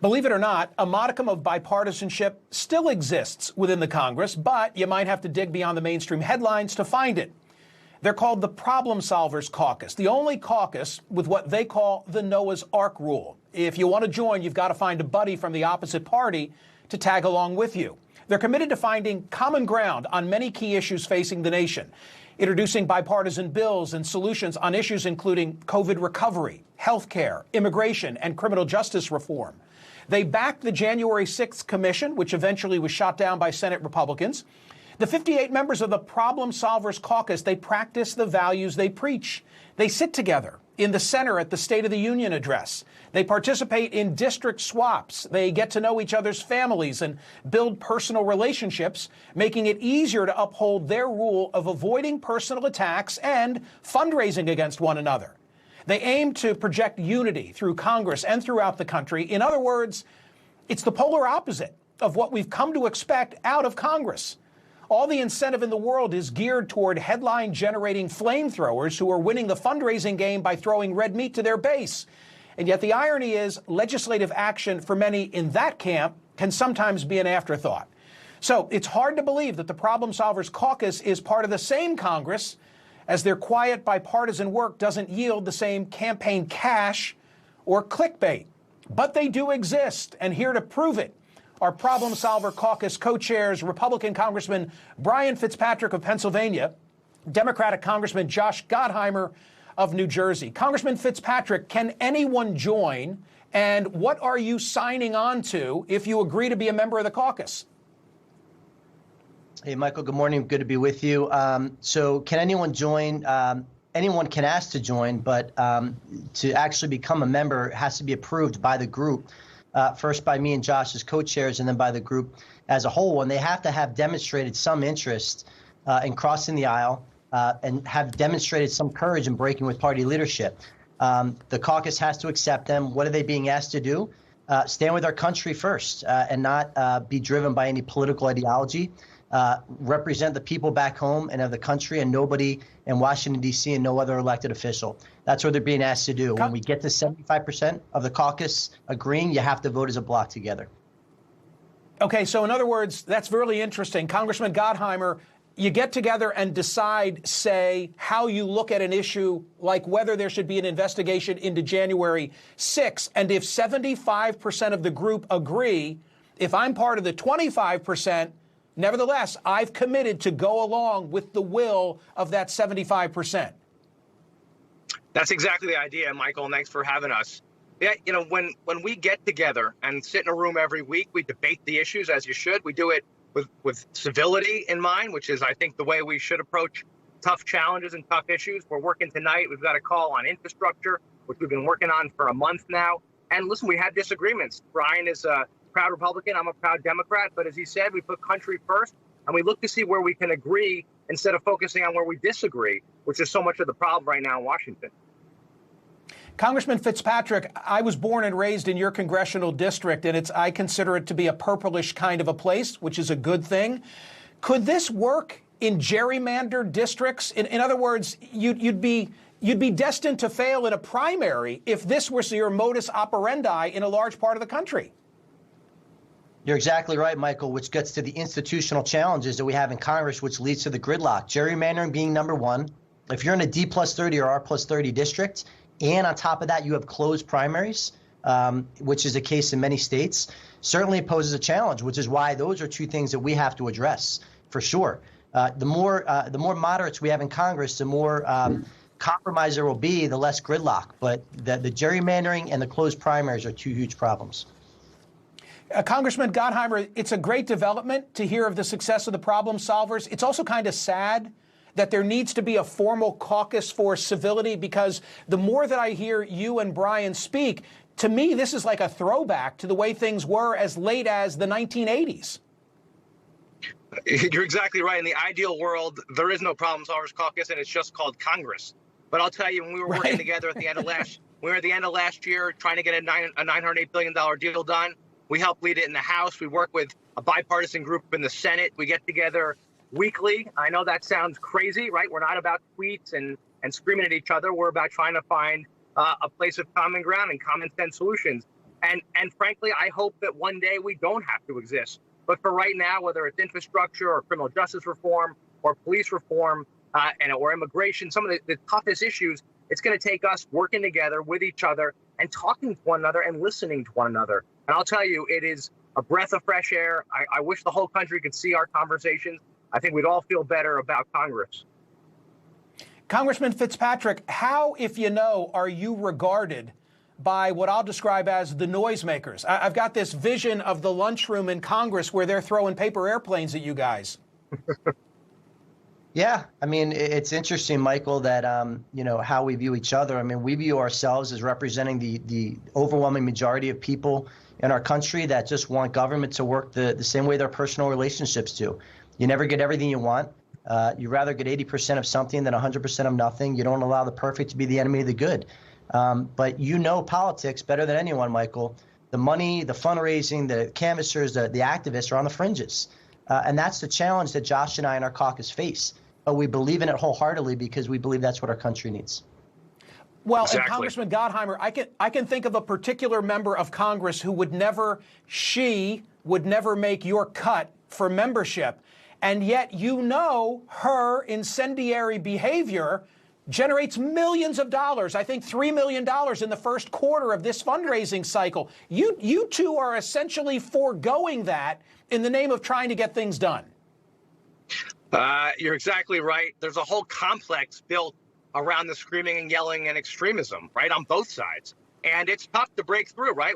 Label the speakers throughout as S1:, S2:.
S1: Believe it or not, a modicum of bipartisanship still exists within the Congress, but you might have to dig beyond the mainstream headlines to find it. They're called the Problem Solvers Caucus, the only caucus with what they call the Noah's Ark rule. If you want to join, you've got to find a buddy from the opposite party to tag along with you. They're committed to finding common ground on many key issues facing the nation, introducing bipartisan bills and solutions on issues including COVID recovery, health care, immigration, and criminal justice reform. They backed the January 6th commission, which eventually was shot down by Senate Republicans. The 58 members of the Problem Solvers Caucus, they practice the values they preach. They sit together in the center at the State of the Union address. They participate in district swaps. They get to know each other's families and build personal relationships, making it easier to uphold their rule of avoiding personal attacks and fundraising against one another. They aim to project unity through Congress and throughout the country. In other words, it's the polar opposite of what we've come to expect out of Congress. All the incentive in the world is geared toward headline-generating flamethrowers who are winning the fundraising game by throwing red meat to their base. And yet the irony is legislative action for many in that camp can sometimes be an afterthought. So it's hard to believe that the Problem Solvers Caucus is part of the same Congress, as their quiet bipartisan work doesn't yield the same campaign cash or clickbait. But they do exist, and here to prove it, our Problem Solver Caucus co-chairs Republican Congressman Brian Fitzpatrick of Pennsylvania, Democratic Congressman Josh Gottheimer of New Jersey. Congressman Fitzpatrick, can anyone join, and what are you signing on to if you agree to be a member of the caucus?
S2: Hey, Michael, good morning. Good to be with you. So can anyone join? Anyone can ask to join, but to actually become a member has to be approved by the group, first by me and Josh as co-chairs, and then by the group as a whole. And they have to have demonstrated some interest in crossing the aisle and have demonstrated some courage in breaking with party leadership. The caucus has to accept them. What are they being asked to do? Stand with our country first and not be driven by any political ideology. Represent the people back home and of the country, and nobody in Washington, D.C. and no other elected official. That's what they're being asked to do. When we get to 75% of the caucus agreeing, you have to vote as a bloc together.
S1: Okay, so in other words, that's really interesting. Congressman Gottheimer, you get together and decide, say, how you look at an issue like whether there should be an investigation into January 6th. And if 75% of the group agree, if I'm part of the 25%, nevertheless, I've committed to go along with the will of that 75%.
S3: That's exactly the idea, Michael, and thanks for having us. Yeah, you know, when we get together and sit in a room every week, we debate the issues as you should. We do it with civility in mind, which is, I think, the way we should approach tough challenges and tough issues. We're working tonight. We've got a call on infrastructure, which we've been working on for a month now. And listen, we had disagreements. Brian is a proud Republican. I'm a proud Democrat. But as he said, we put country first, and we look to see where we can agree instead of focusing on where we disagree, which is so much of the problem right now in Washington.
S1: Congressman Fitzpatrick, I was born and raised in your congressional district, and I consider it to be a purplish kind of a place, which is a good thing. Could this work in gerrymandered districts? In other words, you'd be destined to fail in a primary if this was your modus operandi in a large part of the country.
S2: You're exactly right, Michael, which gets to the institutional challenges that we have in Congress, which leads to the gridlock. Gerrymandering being number one. If you're in a D+30 or R+30 district, and on top of that, you have closed primaries, which is the case in many states, certainly it poses a challenge, which is why those are two things that we have to address for sure. The more moderates we have in Congress, the more compromise there will be, the less gridlock. But the gerrymandering and the closed primaries are two huge problems.
S1: Congressman Gottheimer, it's a great development to hear of the success of the Problem Solvers. It's also kind of sad that there needs to be a formal caucus for civility, because the more that I hear you and Brian speak, to me, this is like a throwback to the way things were as late as the 1980s.
S3: You're exactly right. In the ideal world, there is no Problem Solvers Caucus, and it's just called Congress. But I'll tell you, when we were working together at the end of last year, trying to get a $908 billion deal done, we helped lead it in the House. We work with a bipartisan group in the Senate. We get together weekly. I know that sounds crazy, right? We're not about tweets and screaming at each other. We're about trying to find a place of common ground and common sense solutions. And frankly, I hope that one day we don't have to exist. But for right now, whether it's infrastructure or criminal justice reform or police reform or immigration, some of the toughest issues, it's going to take us working together with each other and talking to one another and listening to one another. And I'll tell you, it is a breath of fresh air. I wish the whole country could see our conversations. I think we'd all feel better about Congress.
S1: Congressman Fitzpatrick, how, if you know, are you regarded by what I'll describe as the noisemakers? I've got this vision of the lunchroom in Congress where they're throwing paper airplanes at you guys.
S2: Yeah, I mean, it's interesting, Michael, that, how we view each other. I mean, we view ourselves as representing the overwhelming majority of people in our country that just want government to work the same way their personal relationships do. You never get everything you want. You rather get 80% of something than 100% of nothing. You don't allow the perfect to be the enemy of the good. But you know politics better than anyone, Michael. The money, the fundraising, the canvassers, the activists are on the fringes. And that's the challenge that Josh and I and our caucus face. But we believe in it wholeheartedly because we believe that's what our country needs.
S1: Well,
S3: Exactly.
S1: And Congressman Gottheimer, I can think of a particular member of Congress who would never make your cut for membership. And yet, her incendiary behavior generates millions of dollars. I think $3 million in the first quarter of this fundraising cycle. You two are essentially foregoing that in the name of trying to get things done.
S3: You're exactly right. There's a whole complex built around the screaming and yelling and extremism, right, on both sides. And it's tough to break through, right?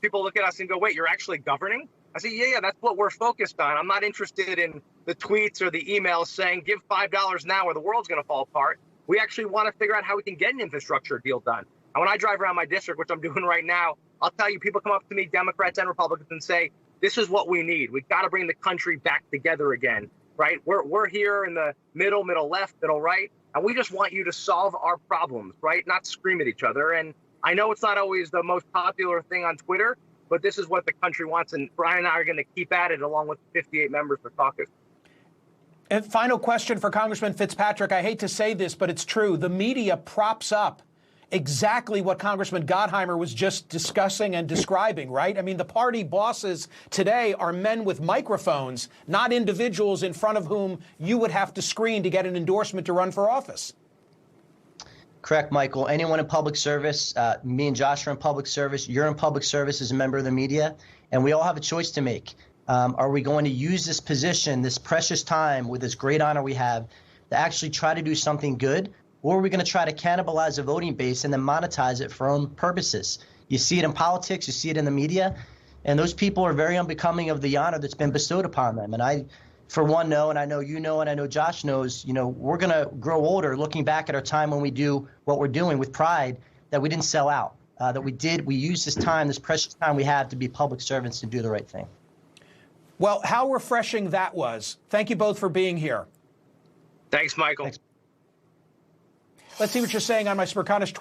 S3: People look at us and go, wait, you're actually governing? I say, yeah, that's what we're focused on. I'm not interested in the tweets or the emails saying give $5 now or the world's going to fall apart. We actually want to figure out how we can get an infrastructure deal done. And when I drive around my district, which I'm doing right now, I'll tell you, people come up to me, Democrats and Republicans, and say, this is what we need. We've got to bring the country back together again, right? We're here in the middle left, middle right, and we just want you to solve our problems, right? Not scream at each other. And I know it's not always the most popular thing on Twitter, but this is what the country wants, and Brian and I are going to keep at it along with 58 members of the caucus.
S1: And final question for Congressman Fitzpatrick. I hate to say this, but it's true. The media props up exactly what Congressman Gottheimer was just discussing and describing, right? I mean, the party bosses today are men with microphones, not individuals in front of whom you would have to screen to get an endorsement to run for office.
S2: Correct, Michael. Anyone in public service, me and Josh are in public service, you're in public service as a member of the media, and we all have a choice to make. Are we going to use this position, this precious time with this great honor we have, to actually try to do something good? Or are we going to try to cannibalize a voting base and then monetize it for our own purposes? You see it in politics, you see it in the media, and those people are very unbecoming of the honor that's been bestowed upon them. And I, for one, know, and I know you know, and I know Josh knows, we're going to grow older looking back at our time when we do what we're doing with pride, that we didn't sell out, that we used this time, this precious time we have to be public servants to do the right thing.
S1: Well, how refreshing that was. Thank you both for being here.
S3: Thanks, Michael.
S2: Thanks.
S1: Let's see what you're saying on my Smirconish Twitter.